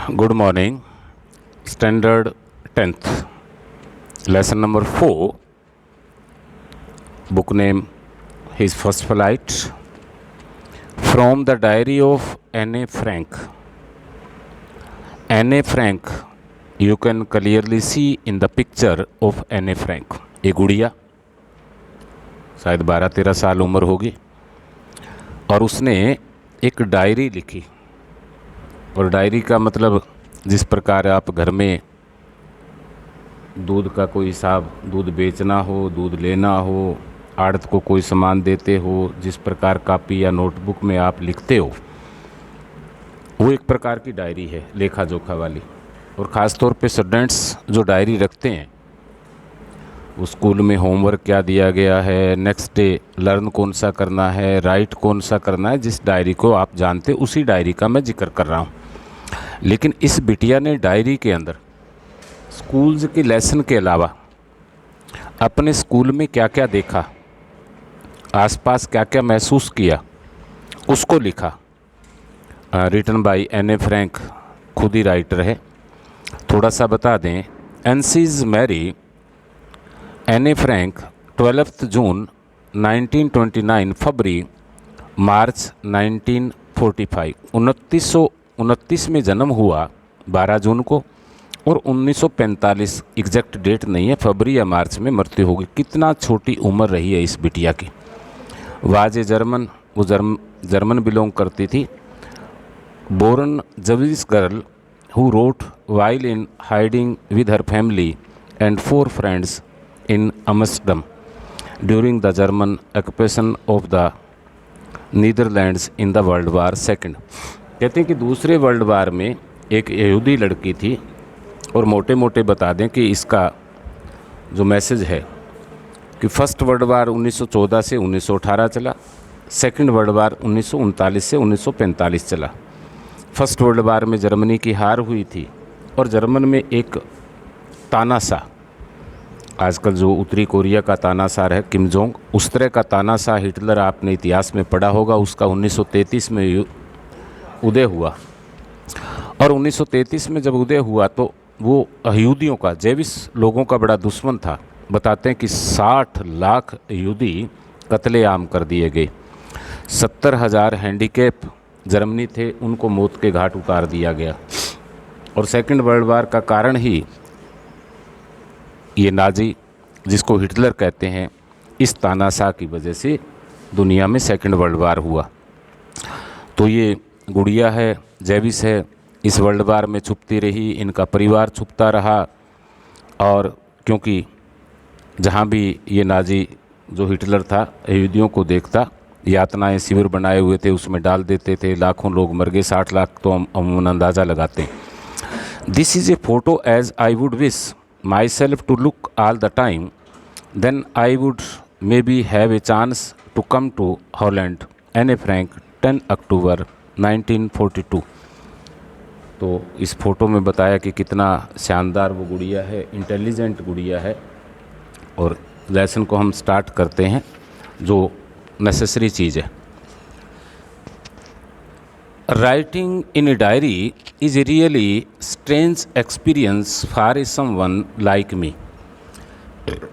Good morning. Standard 10th. Lesson number 4. Book name His First Flight. From the Diary of Anne Frank. Anne Frank, you can clearly see in the picture of Anne Frank. ये गुड़िया शायद 12-13 साल उम्र होगी और उसने एक diary लिखी। और डायरी का मतलब जिस प्रकार आप घर में दूध का कोई हिसाब, दूध बेचना हो, दूध लेना हो, आड़त को कोई सामान देते हो, जिस प्रकार कॉपी या नोटबुक में आप लिखते हो, वो एक प्रकार की डायरी है लेखा जोखा वाली। और ख़ास तौर पे स्टूडेंट्स जो डायरी रखते हैं, वो स्कूल में होमवर्क क्या दिया गया है, नेक्स्ट डे लर्न कौन सा करना है, राइट कौन सा करना है, जिस डायरी को आप जानते उसी डायरी का मैं जिक्र कर रहा हूँ। लेकिन इस बिटिया ने डायरी के अंदर स्कूल्स के लेसन के अलावा अपने स्कूल में क्या क्या देखा, आसपास क्या क्या महसूस किया, उसको लिखा। रिटन बाय एने फ्रैंक, खुद ही राइटर है। थोड़ा सा बता दें, एनसीज मैरी एने फ्रैंक 12 जून 1929 फरवरी मार्च 1945। 1929 में जन्म हुआ 12 जून को और 1945 एग्जैक्ट डेट नहीं है, फरवरी या मार्च में मृत्यु होगी। कितना छोटी उम्र रही है इस बिटिया की। वाज ए जर्मन, वो जर्मन बिलोंग करती थी। Born Jewish girl who wrote while in hiding with her family and 4 friends in Amsterdam during the German occupation of the Netherlands in the World War II। कहते हैं कि दूसरे world war में एक यहूदी लड़की थी। और मोटे मोटे बता दें कि इसका जो मैसेज है कि फर्स्ट वर्ल्ड वार 1914 से 1918 चला, सेकंड वर्ल्ड वार 1939 से 1945 चला। फर्स्ट वर्ल्ड वार में जर्मनी की हार हुई थी और जर्मन में एक तानाशाह, आजकल जो उत्तरी कोरिया का तानाशाह है किम जोंग, उस तरह का तानाशाह हिटलर आपने इतिहास में पढ़ा होगा, उसका 1933 में उदय हुआ। और 1933 में जब उदय हुआ तो वो यहूदियों का, जेविस लोगों का बड़ा दुश्मन था। बताते हैं कि 60 लाख यहूदी कत्लेआम कर दिए गए। 70,000 हैंडीकैप जर्मनी थे, उनको मौत के घाट उतार दिया गया। और सेकंड वर्ल्ड वार का कारण ही ये नाजी, जिसको हिटलर कहते हैं, इस तानाशाह की वजह से दुनिया में सेकंड वर्ल्ड वार हुआ। तो ये गुड़िया है, जेविस है, इस वर्ल्ड वार में छुपती रही, इनका परिवार छुपता रहा। और क्योंकि जहाँ भी ये नाजी जो हिटलर था यहूदियों को देखता, यातनाएं शिविर बनाए हुए थे, उसमें डाल देते थे। लाखों लोग मर गए, 60 लाख तो हम अमूमन अंदाज़ा लगाते हैं। This is a photo as I would wish myself to look all the time, then I would maybe have a chance to come to Holland। Anne Frank 10 अक्टूबर 1942। तो इस फ़ोटो में बताया कि कितना शानदार वो गुड़िया है, इंटेलिजेंट गुड़िया है। और लेसन को हम स्टार्ट करते हैं, जो नेसेसरी चीज़ है। Writing in a diary is a really strange experience for someone like me।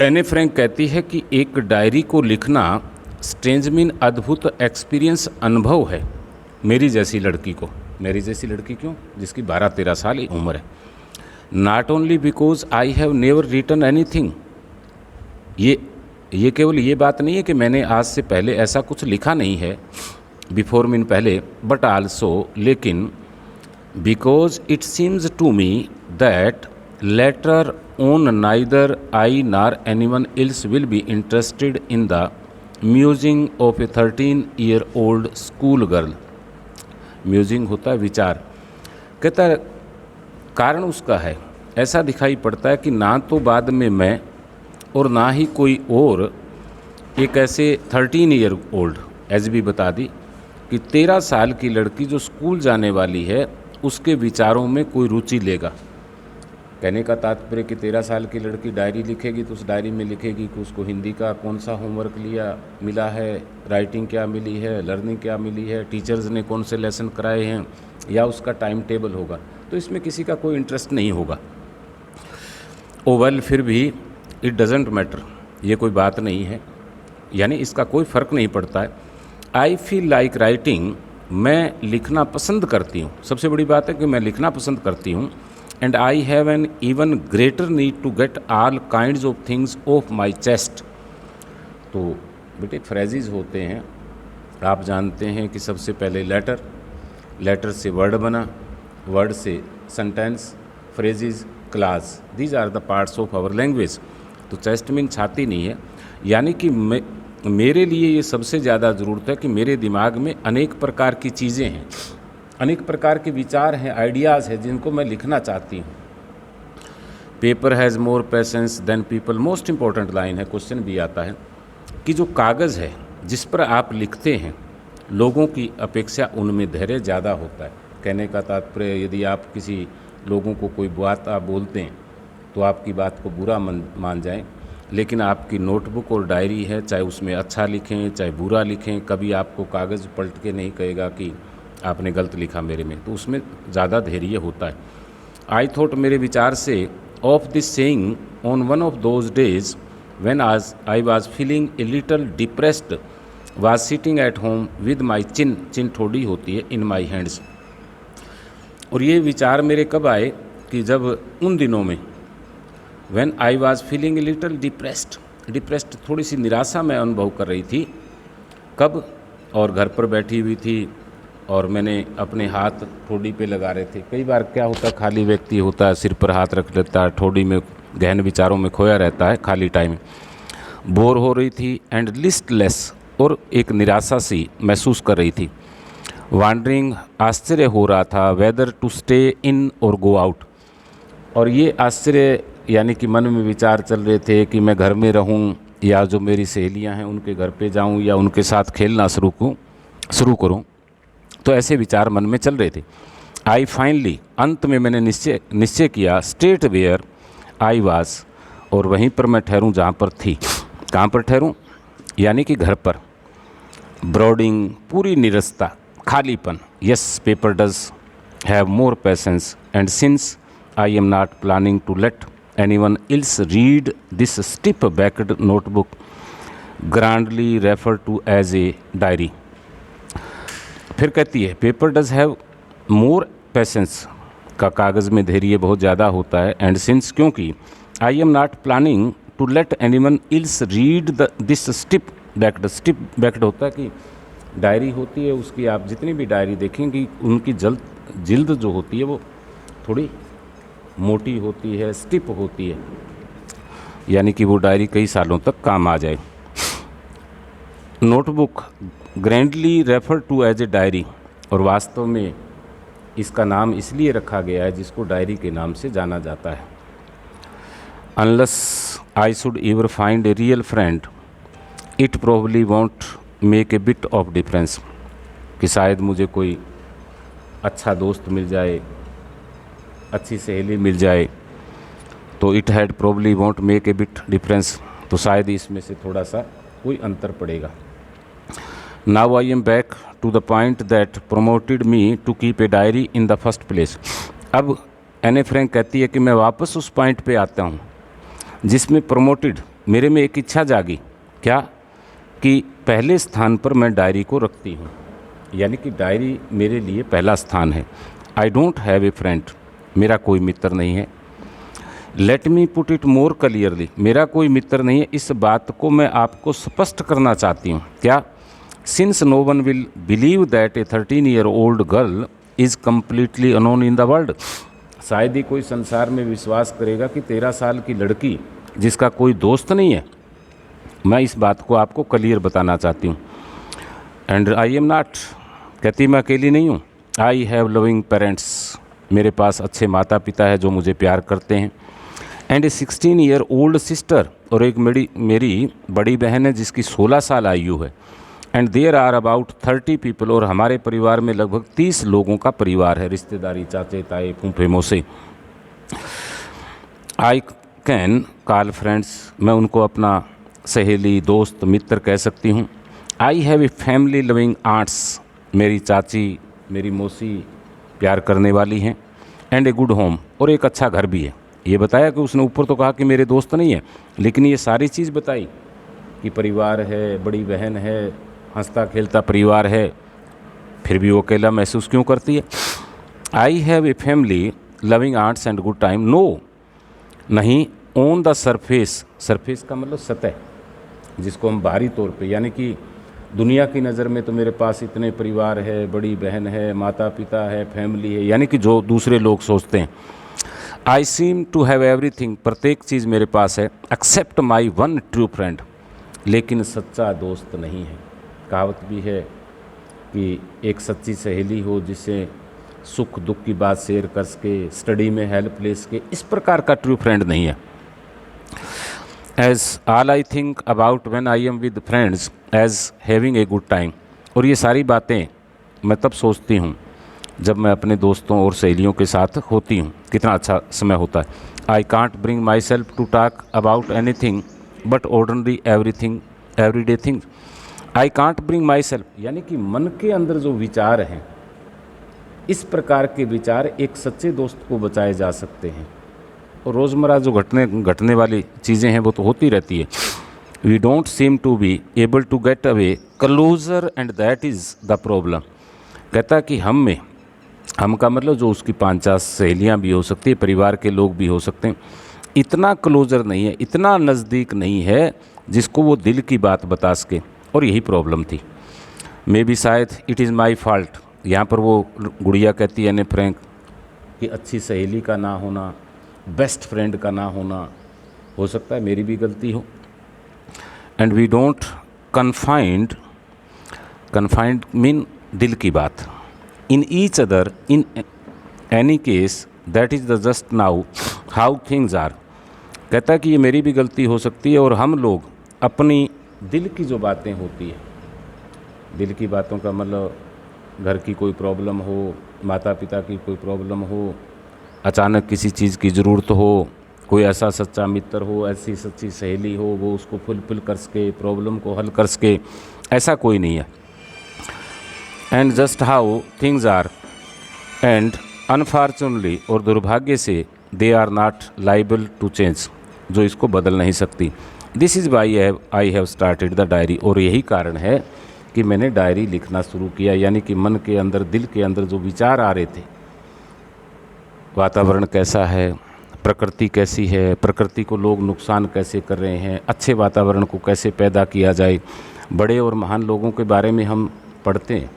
एने फ्रैंक कहती है कि एक डायरी को लिखना स्ट्रेंज मीन अद्भुत एक्सपीरियंस, अनुभव है मेरी जैसी लड़की को। मेरी जैसी लड़की क्यों? जिसकी 12-13 साल ही उम्र है। Not only because I have never written anything. ये केवल ये बात नहीं है कि मैंने आज से पहले ऐसा कुछ लिखा नहीं है, बिफोर मीन पहले, बट आल्सो लेकिन because it seems to me that later on neither I nor anyone else will be interested in the musing of a 13-year-old school girl. Musing होता है विचार। कहता है कारण उसका है, ऐसा दिखाई पड़ता है कि ना तो बाद में मैं और ना ही कोई और एक ऐसे 13-year-old, एज भी बता दी कि 13 साल की लड़की जो स्कूल जाने वाली है उसके विचारों में कोई रुचि लेगा। कहने का तात्पर्य कि 13 साल की लड़की डायरी लिखेगी तो उस डायरी में लिखेगी कि उसको हिंदी का कौन सा होमवर्क मिला है, राइटिंग क्या मिली है, लर्निंग क्या मिली है, टीचर्स ने कौन से लेसन कराए हैं, या उसका टाइम टेबल होगा। तो इसमें किसी का कोई इंटरेस्ट नहीं होगा। ओ वेल, फिर भी इट डजेंट मैटर, ये कोई बात नहीं है, यानी इसका कोई फ़र्क नहीं पड़ता है। आई फील लाइक राइटिंग, मैं लिखना पसंद करती हूँ। सबसे बड़ी बात है कि मैं लिखना पसंद करती हूँ। And I have an even greater need to get all kinds of things off my chest. तो बेटे फ्रेजेस होते हैं, आप जानते हैं कि सबसे पहले लेटर से वर्ड बना, वर्ड से sentence, phrases, class, these are the parts of our language. तो चेस्ट मीन छाती नहीं है, यानी कि मेरे लिए ये सबसे ज़्यादा ज़रूरत है कि मेरे दिमाग में अनेक प्रकार की चीज़ें हैं, अनेक प्रकार के विचार हैं, आइडियाज़ हैं, जिनको मैं लिखना चाहती हूँ। Paper has more patience than people, most important line है, क्वेश्चन भी आता है कि जो कागज़ है जिस पर आप लिखते हैं, लोगों की अपेक्षा उनमें धैर्य ज़्यादा होता है। कहने का तात्पर्य, यदि आप किसी लोगों को कोई बात आप बोलते हैं तो आपकी बात को बुरा मान जाएं, लेकिन आपकी नोटबुक और डायरी है, चाहे उसमें अच्छा लिखें चाहे बुरा लिखें, कभी आपको कागज़ पलट के नहीं कहेगा कि आपने गलत लिखा मेरे में, तो उसमें ज़्यादा धैर्य होता है। आई थॉट, मेरे विचार से, of this saying on one of those days when I was feeling a little depressed, was sitting at home with my chin थोड़ी होती है, इन माई हैंड्स। और ये विचार मेरे कब आए कि जब उन दिनों में when I was feeling a little depressed, थोड़ी सी निराशा मैं अनुभव कर रही थी। कब? और घर पर बैठी हुई थी और मैंने अपने हाथ ठोड़ी पे लगा रहे थे। कई बार क्या होता है, खाली व्यक्ति होता है, सिर पर हाथ रख लेता है, ठोड़ी में गहन विचारों में खोया रहता है खाली टाइम में। बोर हो रही थी एंड लिस्टलेस, और एक निराशा सी महसूस कर रही थी। वांडरिंग, आश्चर्य हो रहा था, वेदर टू स्टे इन और गो आउट। और ये आश्चर्य यानी कि मन में विचार चल रहे थे कि मैं घर में रहूं या जो मेरी सहेलियां हैं उनके घर पे जाऊं या उनके साथ खेलना शुरू करूं। तो ऐसे विचार मन में चल रहे थे। आई फाइनली, अंत में मैंने निश्चय किया, स्टेट वेयर आई वाज, और वहीं पर मैं ठहरूं जहाँ पर थी। कहाँ पर ठहरूं? यानी कि घर पर। ब्रॉडिंग, पूरी निरस्ता, खालीपन। Yes, paper does have more patience, and since I am not planning to let anyone else read this stiff-backed notebook, grandly referred to as a diary। फिर कहती है, paper does have more patience, का कागज़ में धैर्य बहुत ज़्यादा होता है, एंड सिंस, क्योंकि, I am not planning to let anyone else read this stiff backed होता है कि डायरी होती है उसकी, आप जितनी भी डायरी देखेंगी उनकी जिल्द जो होती है वो थोड़ी मोटी होती है, स्टिप होती है, यानी कि वो डायरी कई सालों तक काम आ जाए। Notebook grandly refer to as a diary, और वास्तव में इसका नाम इसलिए रखा गया है जिसको डायरी के नाम से जाना जाता है। Unless I should ever find a real friend, it probably won't make a bit of difference, कि शायद मुझे कोई अच्छा दोस्त मिल जाए, अच्छी सहेली मिल जाए, तो it had probably won't make a bit difference, तो शायद इसमें से थोड़ा सा कोई अंतर पड़ेगा। Now I am back to the point that promoted me to keep a diary in the first place. अब एने फ्रैंक कहती है कि मैं वापस उस पॉइंट पे आता हूँ जिसमें प्रोमोटेड, मेरे में एक इच्छा जागी, क्या, कि पहले स्थान पर मैं डायरी को रखती हूँ, यानी कि डायरी मेरे लिए पहला स्थान है। I don't have a friend, मेरा कोई मित्र नहीं है। Let me put it more clearly, मेरा कोई मित्र नहीं है, इस बात को मैं आपको स्पष्ट करना चाहती हूँ। क्या? Since no one will believe that a 13-year-old girl is completely unknown in the world, शायद ही कोई संसार में विश्वास करेगा कि 13 साल की लड़की जिसका कोई दोस्त नहीं है, मैं इस बात को आपको क्लियर बताना चाहती हूँ। एंड आई एम नॉट, कहती मैं अकेली नहीं हूँ। आई हैव लविंग पेरेंट्स, मेरे पास अच्छे माता पिता है जो मुझे प्यार करते हैं। एंड ए 16-year-old सिस्टर, और एक मेरी बड़ी बहन है जिसकी 16 साल आयु है। And there are about 30 people, और हमारे परिवार में लगभग 30 लोगों का परिवार है, रिश्तेदारी, चाचे ताए फूफे मौसे। आई कैन कॉल फ्रेंड्स, मैं उनको अपना सहेली, दोस्त, मित्र कह सकती हूँ। I have a family loving aunts, मेरी चाची, मेरी मौसी प्यार करने वाली हैं। एंड ए गुड होम, और एक अच्छा घर भी है। ये बताया कि उसने ऊपर तो कहा कि मेरे दोस्त नहीं है, लेकिन ये सारी चीज़ बताई कि परिवार है, बड़ी बहन है, हंसता खेलता परिवार है, फिर भी वो अकेला महसूस क्यों करती है। I have a family loving arts and good time, no, नहीं, ऑन द सरफेस, सरफेस का मतलब सतह, जिसको हम बाहरी तौर पे, यानी कि दुनिया की नज़र में तो मेरे पास इतने परिवार है, बड़ी बहन है, माता पिता है, फैमिली है, यानी कि जो दूसरे लोग सोचते हैं। I seem to have everything, प्रत्येक चीज़ मेरे पास है, except my one true friend, लेकिन सच्चा दोस्त नहीं है। कहावत भी है कि एक सच्ची सहेली हो जिससे सुख दुख की बात शेयर कर सके, स्टडी में हेल्प ले सके, इस प्रकार का ट्रू फ्रेंड नहीं है। As all I think about when I am with friends as having a good time, और ये सारी बातें मैं तब सोचती हूँ जब मैं अपने दोस्तों और सहेलियों के साथ होती हूँ, कितना अच्छा समय होता है। I can't bring myself to talk about anything but ordinary everything every day thing. I can't bring myself, यानी कि मन के अंदर जो विचार हैं, इस प्रकार के विचार एक सच्चे दोस्त को बचाए जा सकते हैं। और रोज़मर्रा जो घटने वाली चीज़ें हैं वो तो होती रहती है। We don't seem to be able to get away closer and that is the problem. कहता कि हम का मतलब जो उसकी 5-4 सहेलियाँ भी हो सकती है, परिवार के लोग भी हो सकते हैं, इतना क्लोजर नहीं है, इतना नज़दीक नहीं है जिसको वो दिल की बात बता सके, और यही प्रॉब्लम थी। मे बी शायद इट इज़ माई फॉल्ट, यहाँ पर वो गुड़िया कहती है एने फ्रैंक कि अच्छी सहेली का ना होना, बेस्ट फ्रेंड का ना होना, हो सकता है मेरी भी गलती हो। And we don't confined mean दिल की बात, in each other in any case that is the just now how things are. कहता कि ये मेरी भी गलती हो सकती है, और हम लोग अपनी दिल की जो बातें होती है, दिल की बातों का मतलब घर की कोई प्रॉब्लम हो, माता पिता की कोई प्रॉब्लम हो, अचानक किसी चीज़ की ज़रूरत हो, कोई ऐसा सच्चा मित्र हो, ऐसी सच्ची सहेली हो, वो उसको फुलफिल कर सके, प्रॉब्लम को हल कर सके, ऐसा कोई नहीं है। And just how things are, and unfortunately, और दुर्भाग्य से, they are not liable to change, जो इसको बदल नहीं सकती। This is why I have started the diary, और यही कारण है कि मैंने डायरी लिखना शुरू किया, यानी कि मन के अंदर, दिल के अंदर जो विचार आ रहे थे, वातावरण कैसा है, प्रकृति कैसी है, प्रकृति को लोग नुकसान कैसे कर रहे हैं, अच्छे वातावरण को कैसे पैदा किया जाए। बड़े और महान लोगों के बारे में हम पढ़ते हैं,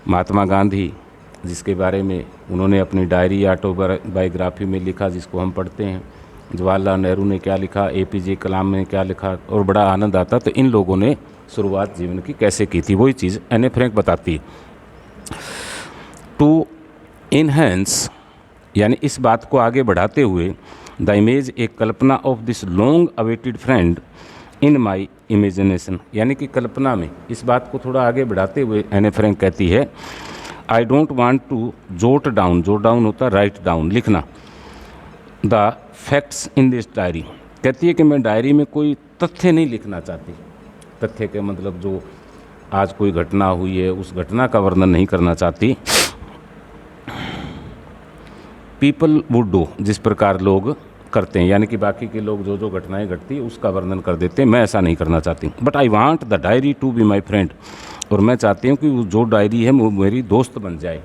महात्मा गांधी जिसके बारे में उन्होंने अपनी डायरी ऑटोबायोग्राफी में लिखा, जिसको हम पढ़ते हैं, जवाहरलाल नेहरू ने क्या लिखा, APJ कलाम ने क्या लिखा, और बड़ा आनंद आता। तो इन लोगों ने शुरुआत जीवन की कैसे की थी, वही चीज़ एने फ्रैंक बताती है। टू इनहेंस, यानी इस बात को आगे बढ़ाते हुए, द इमेज, एक कल्पना of this long awaited friend in my imagination, यानी कि कल्पना में इस बात को थोड़ा आगे बढ़ाते हुए एने फ्रैंक कहती है, I don't want to jot down होता राइट डाउन, लिखना, the facts in this diary. कहती है कि मैं डायरी में कोई तथ्य नहीं लिखना चाहती। तथ्य के मतलब जो आज कोई घटना हुई है, उस घटना का वर्णन नहीं करना चाहती। पीपल वुड डू, जिस प्रकार लोग करते हैं, यानी कि बाकी के लोग जो जो घटनाएं घटती है उसका वर्णन कर देते हैं, मैं ऐसा नहीं करना चाहती। But I want the diary to be my friend, और मैं चाहती हूँ कि वो जो डायरी है वो मेरी दोस्त बन जाए।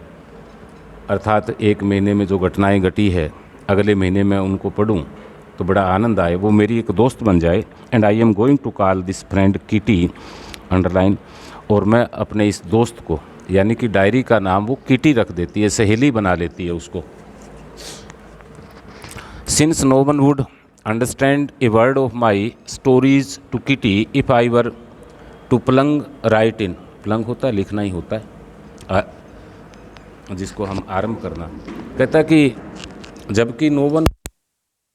अर्थात एक महीने में जो घटनाएं घटी है, अगले महीने में उनको पढ़ूँ तो बड़ा आनंद आए, वो मेरी एक दोस्त बन जाए। And I am going to call this friend Kitty, underline, और मैं अपने इस दोस्त को, यानी कि डायरी का नाम वो किटी रख देती है, सहेली बना लेती है उसको। Since no one would understand a word of my stories to Kitty if I were to plunge right in, plunge होता है लिखना ही होता है, जिसको हम आरंभ करना। कहता कि जबकि नो वन